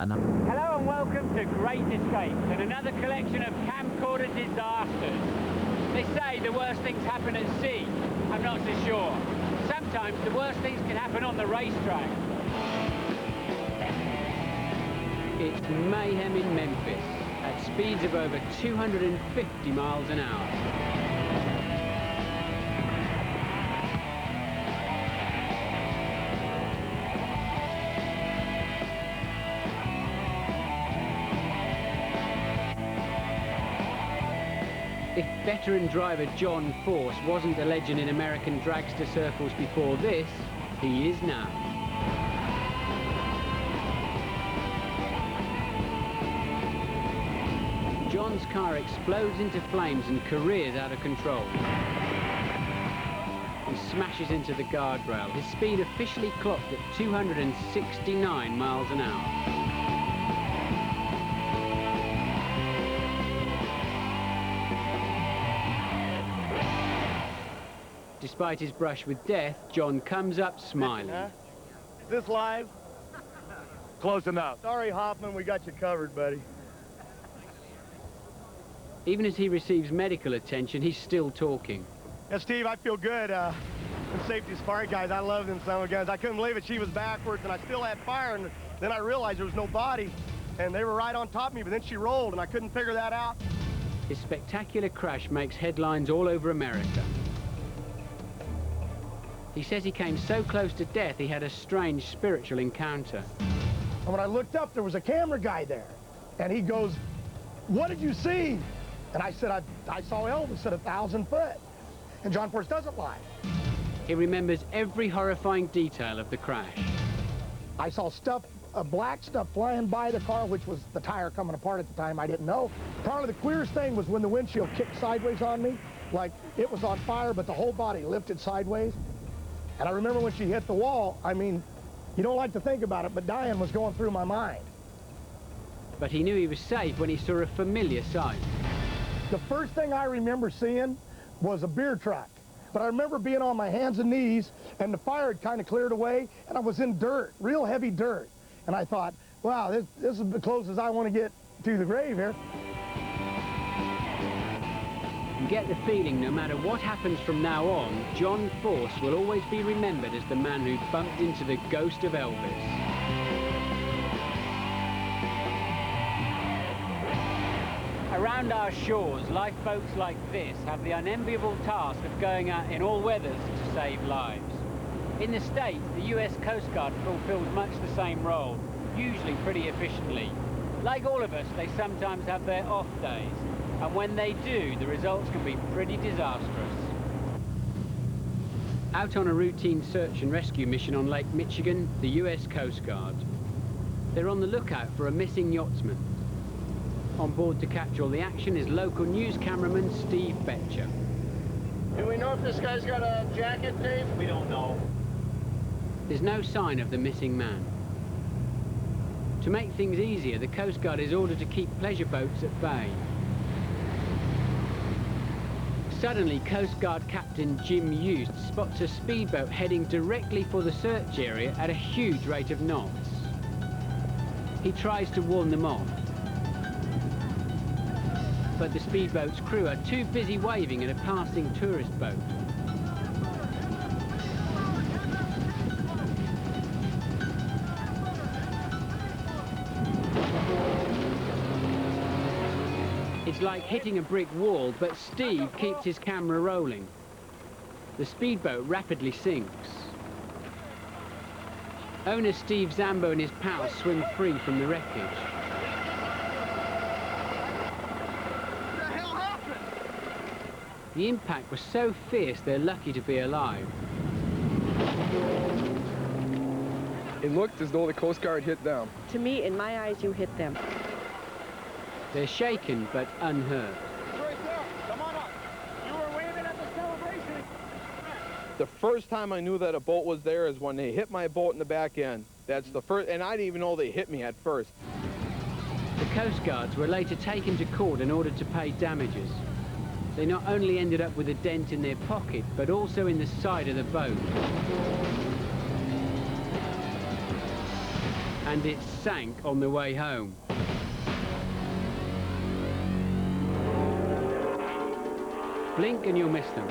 Hello and welcome to Great Escapes and another collection of camcorder disasters. They say the worst things happen at sea. I'm not so sure. Sometimes the worst things can happen on the racetrack. It's mayhem in Memphis at speeds of over 250 miles an hour. If veteran driver John Force wasn't a legend in American dragster circles before this, he is now. John's car explodes into flames and careers out of control. He smashes into the guardrail, his speed officially clocked at 269 miles an hour. Despite his brush with death, John comes up smiling. Is this live? Close enough. Sorry, Hoffman, we got you covered, buddy. Even as he receives medical attention, he's still talking. Yeah, Steve, I feel good. Them safety spark guys, I love them son of guns. I couldn't believe it. She was backwards, and I still had fire, and then I realized there was no body, and they were right on top of me, but then she rolled, and I couldn't figure that out. His spectacular crash makes headlines all over America. He says he came so close to death he had a strange spiritual encounter. And when I looked up, there was a camera guy there. And he goes, "What did you see?" And I said, I saw Elvis at 1,000 foot. And John Force doesn't lie. He remembers every horrifying detail of the crash. I saw stuff, black stuff flying by the car, which was the tire coming apart at the time. I didn't know. Probably the queerest thing was when the windshield kicked sideways on me. Like it was on fire, but the whole body lifted sideways. And I remember when she hit the wall, I mean, you don't like to think about it, but dying was going through my mind. But he knew he was safe when he saw a familiar sight. The first thing I remember seeing was a beer truck. But I remember being on my hands and knees, and the fire had kind of cleared away, and I was in dirt, real heavy dirt. And I thought, wow, this is the closest I want to get to the grave here. You get the feeling no matter what happens from now on, John Force will always be remembered as the man who bumped into the ghost of Elvis. Around our shores, lifeboats like this have the unenviable task of going out in all weathers to save lives. In the States, the US Coast Guard fulfills much the same role, usually pretty efficiently. Like all of us, they sometimes have their off days. And when they do, the results can be pretty disastrous. Out on a routine search and rescue mission on Lake Michigan, the US Coast Guard. They're on the lookout for a missing yachtsman. On board to catch all the action is local news cameraman Steve Betcher. Do we know if this guy's got a jacket, Dave? We don't know. There's no sign of the missing man. To make things easier, the Coast Guard is ordered to keep pleasure boats at bay. Suddenly, Coast Guard Captain Jim Hughes spots a speedboat heading directly for the search area at a huge rate of knots. He tries to warn them off, but the speedboat's crew are too busy waving at a passing tourist boat. It's like hitting a brick wall, but Steve keeps his camera rolling. The speedboat rapidly sinks. Owner Steve Zambo and his pals swim free from the wreckage. What the hell happened? The impact was so fierce they're lucky to be alive. It looked as though the Coast Guard hit them. To me, in my eyes, you hit them. They're shaken but unhurt. Right there. Come on up. You were waving at the celebration. The first time I knew that a boat was there is when they hit my boat in the back end. That's the first, and I didn't even know they hit me at first. The Coast Guards were later taken to court in order to pay damages. They not only ended up with a dent in their pocket, but also in the side of the boat. and it sank on the way home. Blink and you'll miss them.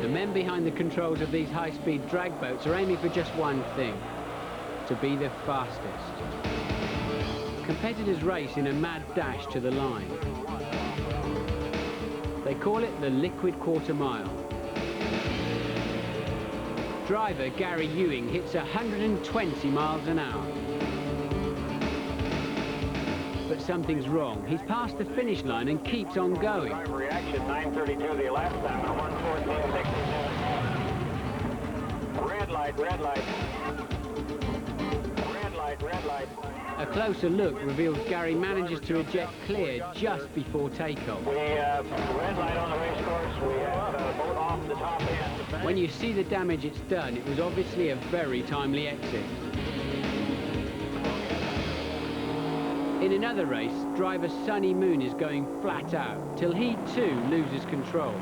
The men behind the controls of these high-speed drag boats are aiming for just one thing: to be the fastest. Competitors race in a mad dash to the line. They call it the liquid quarter mile. Driver Gary Ewing hits 120 miles an hour. But something's wrong. He's past the finish line and keeps on going. Reaction 9:32 the last time, 1:14.67. Red light, red light. Red light, red light. A closer look reveals Gary manages to eject clear just before takeoff. Red light on the race course. We have a boat off the top end. When you see the damage it's done, it was obviously a very timely exit. In another race, driver Sonny Moon is going flat out, till he too loses control.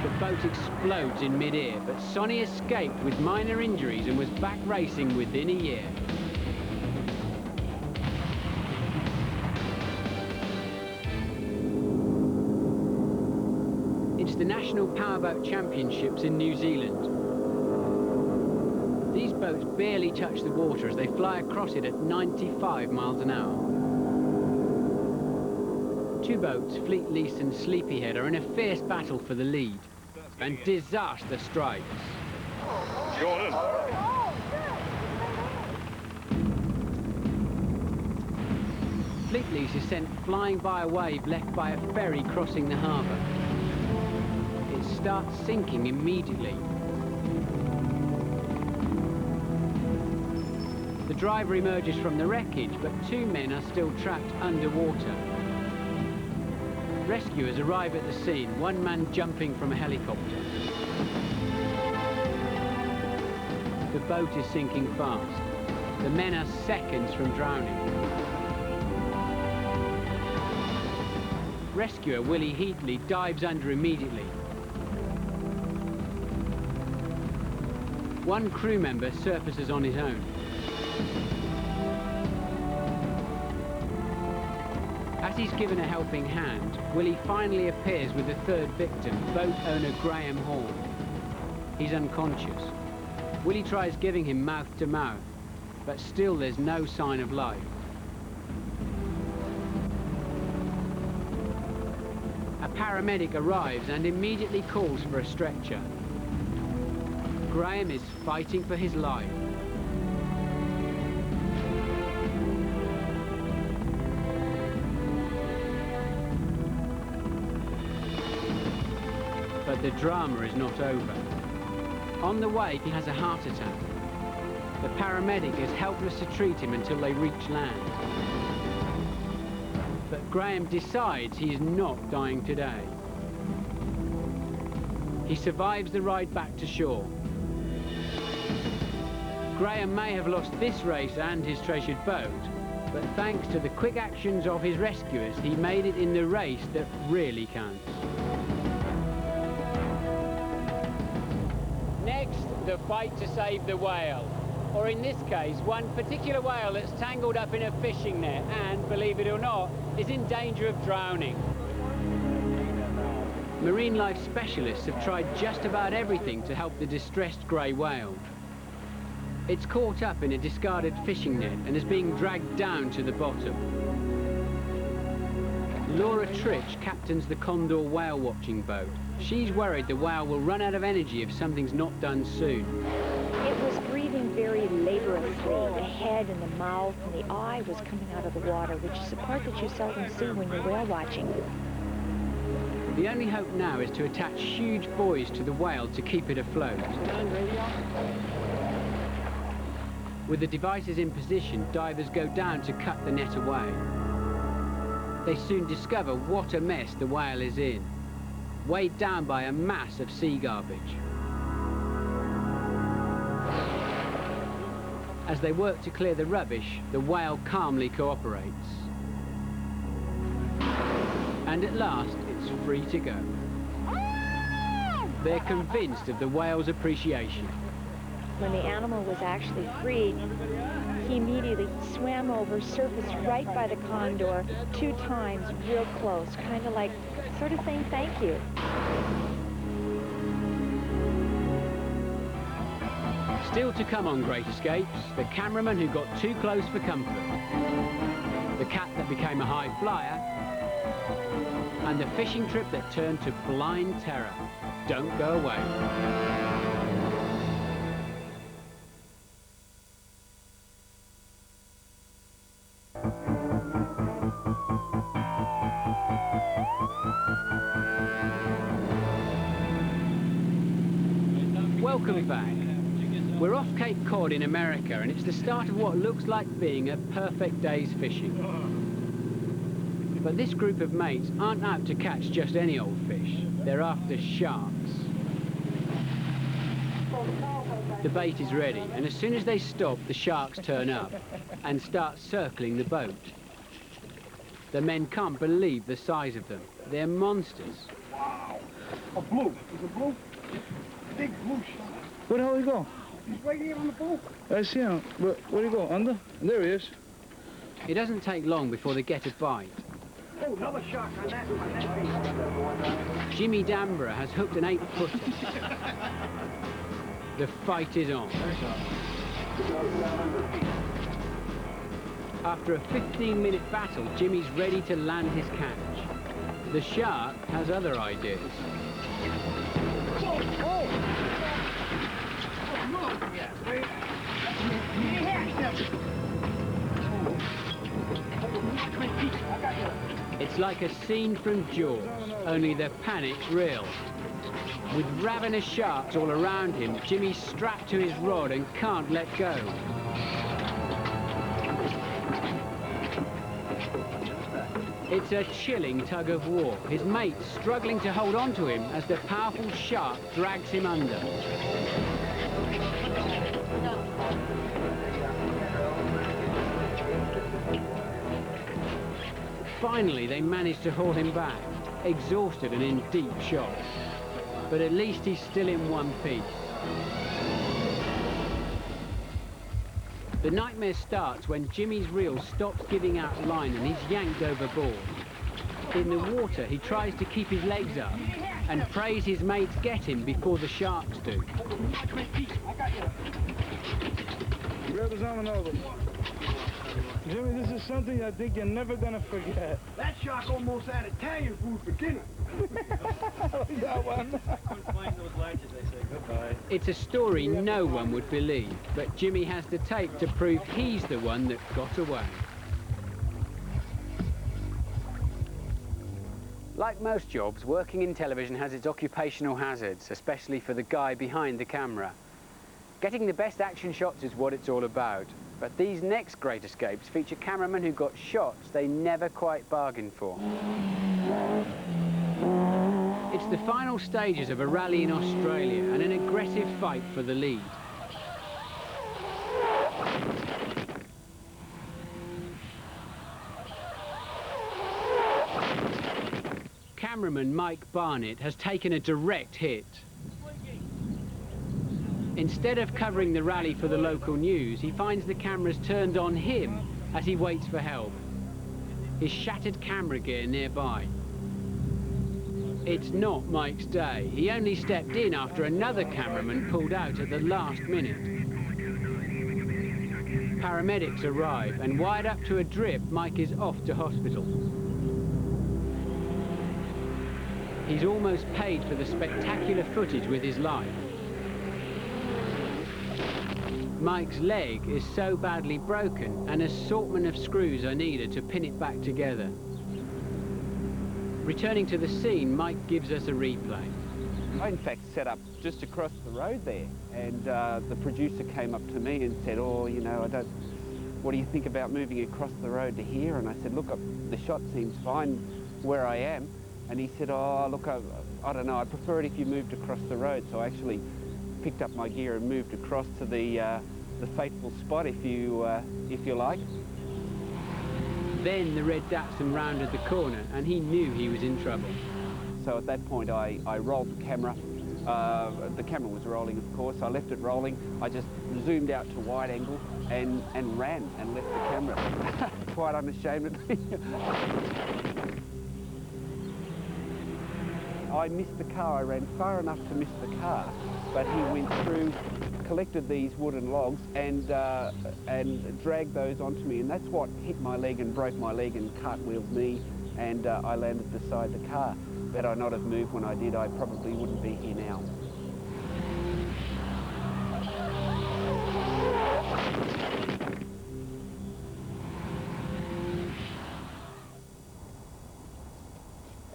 The boat explodes in mid-air, but Sonny escaped with minor injuries and was back racing within a year. It's the National Powerboat Championships in New Zealand. These boats barely touch the water as they fly across it at 95 miles an hour. Two boats, Fleet Lease and Sleepyhead, are in a fierce battle for the lead, and disaster strikes. Jordan. Fleet Lease is sent flying by a wave left by a ferry crossing the harbour. It starts sinking immediately. The driver emerges from the wreckage, but two men are still trapped underwater. Rescuers arrive at the scene, one man jumping from a helicopter. The boat is sinking fast. The men are seconds from drowning. Rescuer Willie Heatley dives under immediately. One crew member surfaces on his own. As he's given a helping hand, Willie finally appears with the third victim, boat owner Graham Horn. He's unconscious. Willie tries giving him mouth-to-mouth, but still there's no sign of life. A paramedic arrives and immediately calls for a stretcher. Graham is fighting for his life. But the drama is not over. On the way, he has a heart attack. The paramedic is helpless to treat him until they reach land. But Graham decides he is not dying today. He survives the ride back to shore. Graham may have lost this race and his treasured boat, but thanks to the quick actions of his rescuers, he made it in the race that really counts. Next, the fight to save the whale. Or in this case, one particular whale that's tangled up in a fishing net and, believe it or not, is in danger of drowning. Marine life specialists have tried just about everything to help the distressed grey whale. It's caught up in a discarded fishing net and is being dragged down to the bottom. Laura Tritch captains the Condor whale watching boat. She's worried the whale will run out of energy if something's not done soon. It was breathing very laboriously. The head and the mouth and the eye was coming out of the water, which is a part that you seldom see when you're whale watching. The only hope now is to attach huge buoys to the whale to keep it afloat. With the devices in position, divers go down to cut the net away. They soon discover what a mess the whale is in, weighed down by a mass of sea garbage. As they work to clear the rubbish, the whale calmly cooperates. And at last, it's free to go. they're convinced of the whale's appreciation. When the animal was actually freed, he immediately swam over, surfaced right by the condor 2 times, real close, kind of like sort of saying thank you. Still to come on Great Escapes, the cameraman who got too close for comfort, the cat that became a high flyer, and the fishing trip that turned to blind terror. Don't go away. Welcome back. We're off Cape Cod in America, and it's the start of what looks like being a perfect day's fishing. But this group of mates aren't out to catch just any old fish. They're after sharks. The bait is ready, and as soon as they stop, the sharks turn up and start circling the boat. The men can't believe the size of them. They're monsters. Wow. A blue. Is it blue? Big blue shark. Where the hell did he go? He's right here on the boat. I see him. Where did he go? Under? There he is. It doesn't take long before they get a bite. Oh, another shark on that bait. Jimmy Dambra has hooked an 8-footer. The fight is on. After a 15-minute battle, Jimmy's ready to land his catch. The shark has other ideas. It's like a scene from Jaws, only the panic's real. With ravenous sharks all around him, Jimmy's strapped to his rod and can't let go. It's a chilling tug of war, his mates struggling to hold on to him as the powerful shark drags him under. Finally, they manage to haul him back, exhausted and in deep shock. But at least he's still in one piece. The nightmare starts when Jimmy's reel stops giving out line and he's yanked overboard. In the water, he tries to keep his legs up and prays his mates get him before the sharks do. Grab his arm and over. Jimmy, this is something I think you're never gonna forget. That shark almost had Italian food for dinner. That one. It's a story no one would believe, but Jimmy has the tape to prove he's the one that got away. Like most jobs, working in television has its occupational hazards, especially for the guy behind the camera. Getting the best action shots is what it's all about. But these next Great Escapes feature cameramen who got shots they never quite bargained for. It's the final stages of a rally in Australia and an aggressive fight for the lead. Cameraman Mike Barnett has taken a direct hit. Instead of covering the rally for the local news, he finds the cameras turned on him as he waits for help. His shattered camera gear nearby. It's not Mike's day. He only stepped in after another cameraman pulled out at the last minute. Paramedics arrive, and wired up to a drip, Mike is off to hospital. He's almost paid for the spectacular footage with his life. Mike's leg is so badly broken, an assortment of screws are needed to pin it back together. Returning to the scene, Mike gives us a replay. I in fact set up just across the road there, and the producer came up to me and said, oh, you know, what do you think about moving across the road to here? And I said, look, the shot seems fine where I am. And he said, oh, look, I don't know, I'd prefer it if you moved across the road. So I actually picked up my gear and moved across to the fateful spot, if you like. Then the red Datsun rounded the corner and he knew he was in trouble. So at that point I rolled the camera The camera was rolling, of course. I left it rolling. I just zoomed out to wide angle and ran and left the camera, quite unashamedly. I missed the car. I ran far enough to miss the car, but he went through, collected these wooden logs and dragged those onto me, and that's what hit my leg and broke my leg and cartwheeled me, and I landed beside the car. Had I not have moved when I did, I probably wouldn't be here now.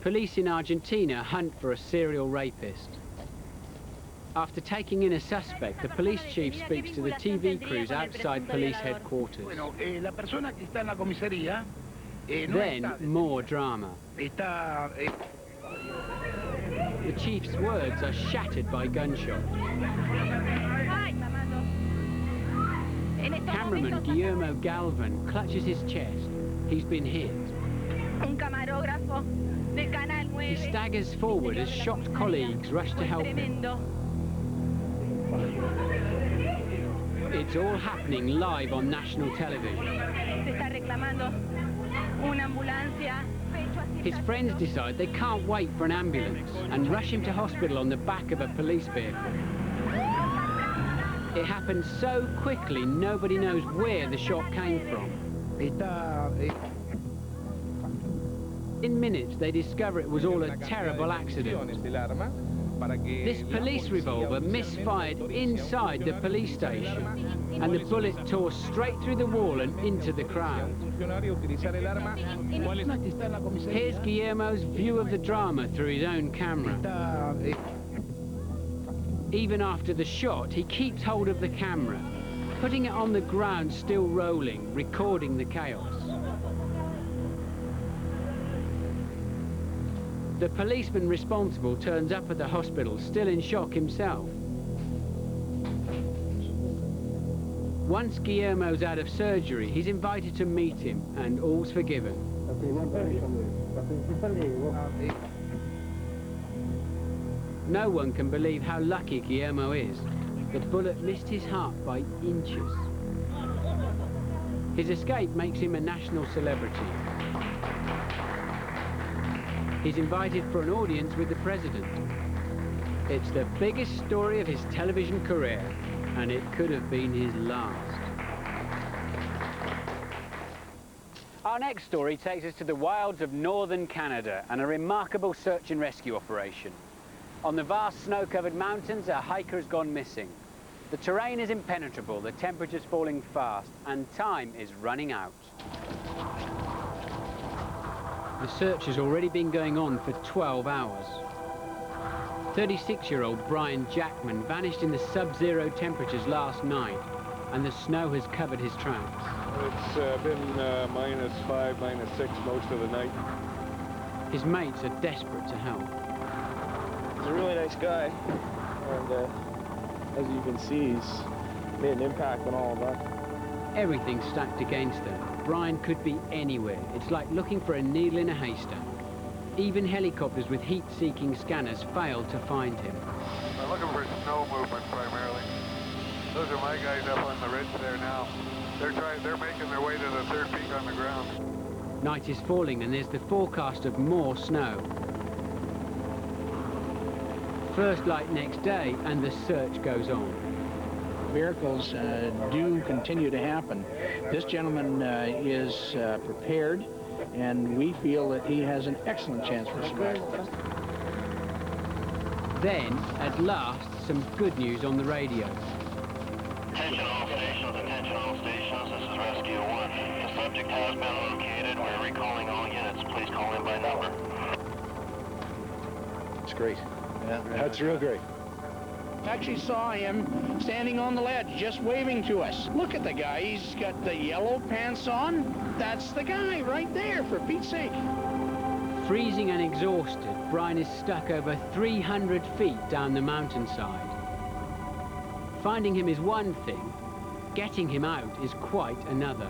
Police in Argentina hunt for a serial rapist. After taking in a suspect, the police chief speaks to the TV crews outside police headquarters. Then, more drama. The chief's words are shattered by gunshots. Cameraman Guillermo Galvan clutches his chest. He's been hit. He staggers forward as shocked colleagues rush to help him. It's all happening live on national television. His friends decide they can't wait for an ambulance and rush him to hospital on the back of a police vehicle. It happens so quickly, nobody knows where the shot came from. In minutes, they discover it was all a terrible accident. This police revolver misfired inside the police station, and the bullet tore straight through the wall and into the crowd. Here's Guillermo's view of the drama through his own camera. Even after the shot, he keeps hold of the camera, putting it on the ground still rolling, recording the chaos. The policeman responsible turns up at the hospital, still in shock himself. Once Guillermo's out of surgery, he's invited to meet him, and all's forgiven. No one can believe how lucky Guillermo is. The bullet missed his heart by inches. His escape makes him a national celebrity. He's invited for an audience with the president. It's the biggest story of his television career, and it could have been his last. Our next story takes us to the wilds of northern Canada and a remarkable search and rescue operation. On the vast snow-covered mountains, a hiker has gone missing. The terrain is impenetrable, the temperature's falling fast, and time is running out. The search has already been going on for 12 hours. 36-year-old Brian Jackman vanished in the sub-zero temperatures last night, and the snow has covered his tracks. It's been -5, -6 most of the night. His mates are desperate to help. He's a really nice guy, and as you can see, he's made an impact on all of us. Everything's stacked against them. Brian could be anywhere. It's like looking for a needle in a haystack. Even helicopters with heat-seeking scanners failed to find him. I'm looking for snow movement primarily. Those are my guys up on the ridge there now. They're making their way to the third peak on the ground. Night is falling and there's the forecast of more snow. First light next day and the search goes on. Miracles do continue to happen. This gentleman is prepared, and we feel that he has an excellent chance for survival. Then, at last, some good news on the radio. Attention all stations, attention all stations, this is Rescue 1. The subject has been located. We're recalling all units. Please call in by number. It's great. Yeah, that's real great. Actually saw him standing on the ledge, just waving to us. Look at the guy. He's got the yellow pants on. That's the guy right there, for Pete's sake. Freezing and exhausted, Brian is stuck over 300 feet down the mountainside. Finding him is one thing, getting him out is quite another.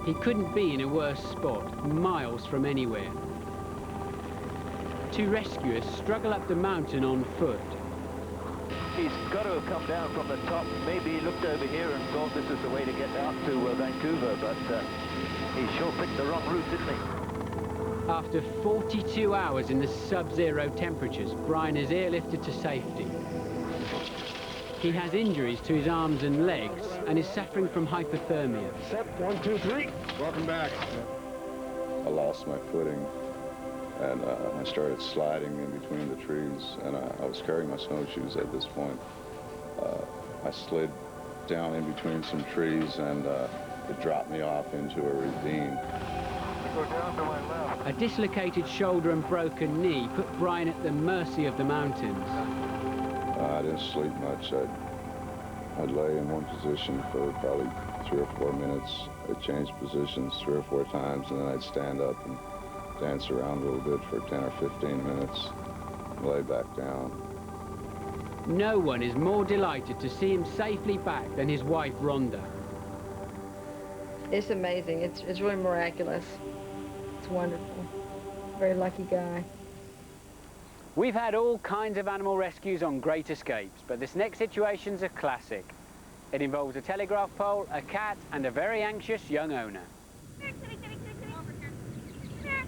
He couldn't be in a worse spot, miles from anywhere. Two rescuers struggle up the mountain on foot. He's got to have come down from the top. Maybe he looked over here and thought this is the way to get out to Vancouver, but he sure picked the wrong route, didn't he? After 42 hours in the sub-zero temperatures, Brian is airlifted to safety. He has injuries to his arms and legs and is suffering from hypothermia. Set, 1, 2, 3. Welcome back. I lost my footing, and I started sliding in between the trees, and I was carrying my snowshoes at this point. I slid down in between some trees, and it dropped me off into a ravine. Go down to my left. A dislocated shoulder and broken knee put Brian at the mercy of the mountains. I didn't sleep much. I'd lay in one position for probably 3 or 4 minutes. I'd change positions 3 or 4 times, and then I'd stand up and dance around a little bit for 10 or 15 minutes, and lay back down. No one is more delighted to see him safely back than his wife, Rhonda. It's amazing. It's really miraculous. It's wonderful. Very lucky guy. We've had all kinds of animal rescues on Great Escapes, but this next situation's a classic. It involves a telegraph pole, a cat, and a very anxious young owner.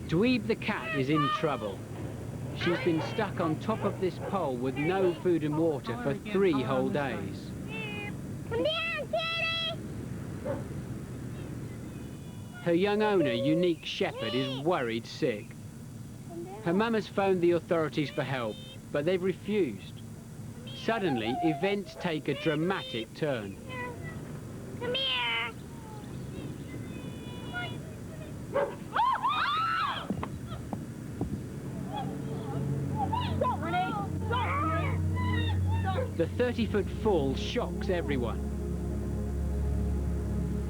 Dweeb the cat is in trouble. She's been stuck on top of this pole with no food and water for 3 whole days. Come down, Kitty! Her young owner, Unique Shepherd, is worried sick. Her mum has phoned the authorities for help, but they've refused. Suddenly, events take a dramatic turn. Come here! The 30-foot fall shocks everyone.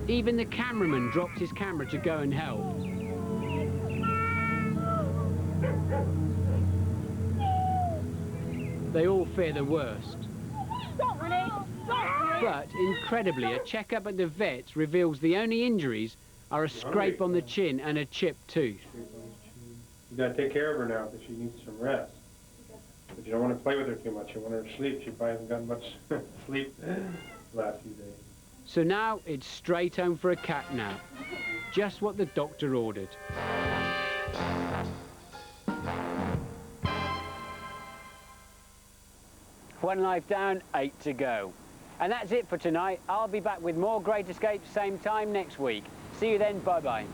Even the cameraman drops his camera to go and help. They all fear the worst. But, incredibly, a checkup at the vet's reveals the only injuries are a scrape on the chin and a chipped tooth. You gotta take care of her now because she needs some rest. But you don't want to play with her too much. You want her to sleep. She probably hasn't gotten much sleep the last few days. So now it's straight home for a cat nap. Just what the doctor ordered. One life down, 8 to go. And that's it for tonight. I'll be back with more Great Escapes same time next week. See you then, bye-bye.